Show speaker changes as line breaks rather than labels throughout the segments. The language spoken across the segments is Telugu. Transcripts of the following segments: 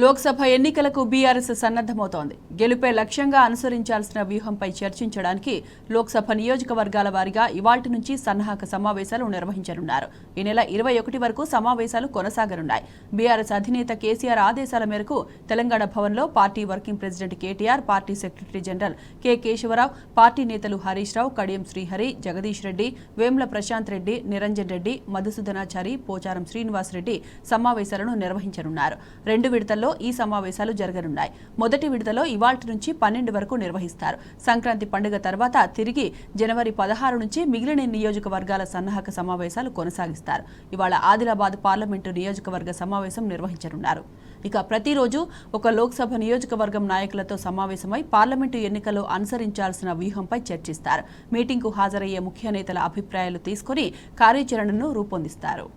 లోక్సభ ఎన్నికలకు బీఆర్ఎస్ సన్నద్ధమవుతోంది. గెలుపే లక్ష్యంగా అనుసరించాల్సిన వ్యూహంపై చర్చించడానికి లోక్సభ నియోజకవర్గాల వారీగా ఇవాల్టి నుంచి సన్నాహక సమావేశాలు నిర్వహించనున్నారు. ఈ నెల 21 వరకు సమావేశాలు కొనసాగనున్నాయి. బీఆర్ఎస్ అధినేత కేసీఆర్ ఆదేశాల మేరకు తెలంగాణ భవన్లో party working president KTR, party secretary general K Keshava Rao, party నేతలు హరీష్ రావు, కడియం శ్రీహరి, జగదీష్ రెడ్డి, వేముల ప్రశాంత్ రెడ్డి, నిరంజన్ రెడ్డి, మధుసూదనాచారి, పోచారం శ్రీనివాస్ రెడ్డి సమావేశాలను నిర్వహించనున్నారు. 2 విడతల్లో ఈ సమావేశాలు జరగనున్నాయి. మొదటి విడతలో ఇవాల్టి నుంచి 12 వరకు నిర్వహిస్తారు. సంక్రాంతి పండుగ తర్వాత తిరిగి జనవరి 16 నుంచి మిగిలిన నియోజకవర్గాల సన్నాహక సమావేశాలు కొనసాగిస్తారు. ఇవాళ ఆదిలాబాద్ పార్లమెంటు నియోజకవర్గ సమావేశం నిర్వహించనున్నారు. ఇక ప్రతిరోజు ఒక లోక్సభ నియోజకవర్గం నాయకులతో సమావేశమై పార్లమెంటు ఎన్నికల్లో అనుసరించాల్సిన వ్యూహంపై చర్చిస్తారు. మీటింగ్కు హాజరయ్యే ముఖ్య నేతల అభిప్రాయాలు తీసుకుని కార్యాచరణను రూపొందిస్తారు.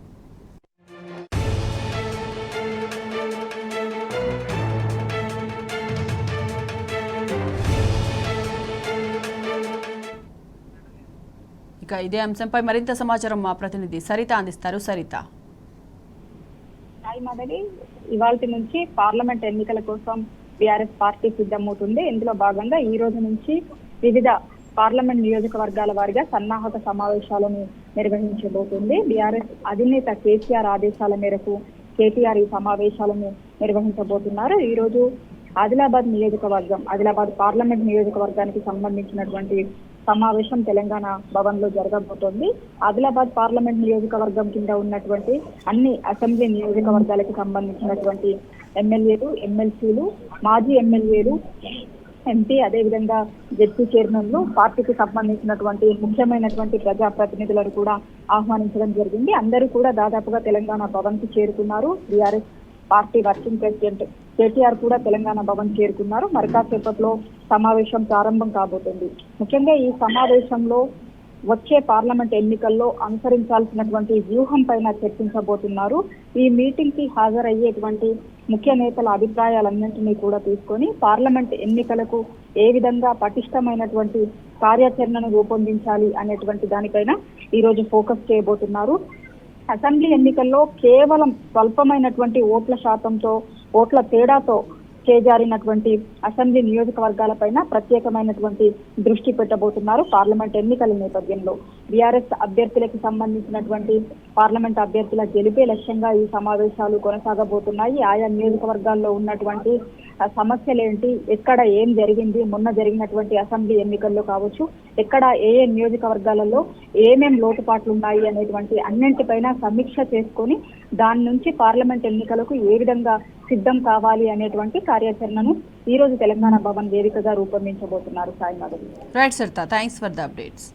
ఇక ఇదే అంశంపై మరింత సమాచారం మా ప్రతినిధి సరిత అందిస్తారు. సరిత,
ఇవాల్టి నుంచి పార్లమెంట్ ఎన్నికల కోసం బీఆర్ఎస్ పార్టీ సిద్ధమవుతుంది. ఇందులో భాగంగా ఈ రోజు నుంచి వివిధ పార్లమెంట్ నియోజకవర్గాల వారిగా సన్నాహక సమావేశాలను నిర్వహించబోతుంది. బీఆర్ఎస్ అధినేత కేసీఆర్ ఆదేశాల మేరకు కేటీఆర్ ఈ సమావేశాలను నిర్వహించబోతున్నారు. ఈ రోజు ఆదిలాబాద్ పార్లమెంట్ నియోజకవర్గానికి సంబంధించినటువంటి సమావేశం తెలంగాణ భవన్ లో జరగబోతోంది. ఆదిలాబాద్ పార్లమెంట్ నియోజకవర్గం కింద ఉన్నటువంటి అన్ని అసెంబ్లీ నియోజకవర్గాలకు సంబంధించినటువంటి ఎమ్మెల్యేలు, ఎమ్మెల్సీలు, మాజీ ఎమ్మెల్యేలు, ఎంపీ, అదేవిధంగా జెడ్పీ చైర్మన్లు, పార్టీకి సంబంధించినటువంటి ముఖ్యమైనటువంటి ప్రజాప్రతినిధులను కూడా ఆహ్వానించడం జరిగింది. అందరూ కూడా దాదాపుగా తెలంగాణ భవన్ కు చేరుకున్నారు. BRS party working president KTR కూడా తెలంగాణ భవన్ చేరుకున్నారు. మరికాసేపట్లో సమావేశం ప్రారంభం కాబోతుంది. ముఖ్యంగా ఈ సమావేశంలో వచ్చే పార్లమెంట్ ఎన్నికల్లో అనుసరించాల్సినటువంటి వ్యూహం పైన చర్చించబోతున్నారు. ఈ మీటింగ్ కి హాజరయ్యేటువంటి ముఖ్య నేతల అభిప్రాయాలన్నింటినీ కూడా తీసుకొని పార్లమెంట్ ఎన్నికలకు ఏ విధంగా పటిష్టమైనటువంటి కార్యాచరణను రూపొందించాలి అనేటువంటి దానిపైన ఈ రోజు ఫోకస్ చేయబోతున్నారు. అసెంబ్లీ ఎన్నికల్లో కేవలం స్వల్పమైనటువంటి ఓట్ల తేడాతో చేజారినటువంటి అసెంబ్లీ నియోజకవర్గాలపైన ప్రత్యేకమైనటువంటి దృష్టి పెట్టబోతున్నారు. పార్లమెంట్ ఎన్నికల నేపథ్యంలో బీఆర్ఎస్ అభ్యర్థులకు సంబంధించినటువంటి పార్లమెంట్ అభ్యర్థుల గెలిపే లక్ష్యంగా ఈ సమావేశాలు కొనసాగబోతున్నాయి. ఆయా నియోజకవర్గాల్లో ఉన్నటువంటి సమస్యలేంటి, ఎక్కడ ఏం జరిగింది, మొన్న జరిగినటువంటి అసెంబ్లీ ఎన్నికల్లో కావచ్చు, ఎక్కడ ఏ నియోజకవర్గాలలో ఏమేం లోటుపాట్లు ఉన్నాయి అనేటువంటి అన్నింటిపైన సమీక్ష చేసుకొని దాని నుంచి పార్లమెంట్ ఎన్నికలకు ఏ విధంగా సిద్ధం కావాలి అనేటువంటి కార్యాచరణను ఈ రోజు తెలంగాణ భవన్ వేదికగా రూపొందించబోతున్నారు. Sai Madhavi.
Right Saritha, thanks for the updates.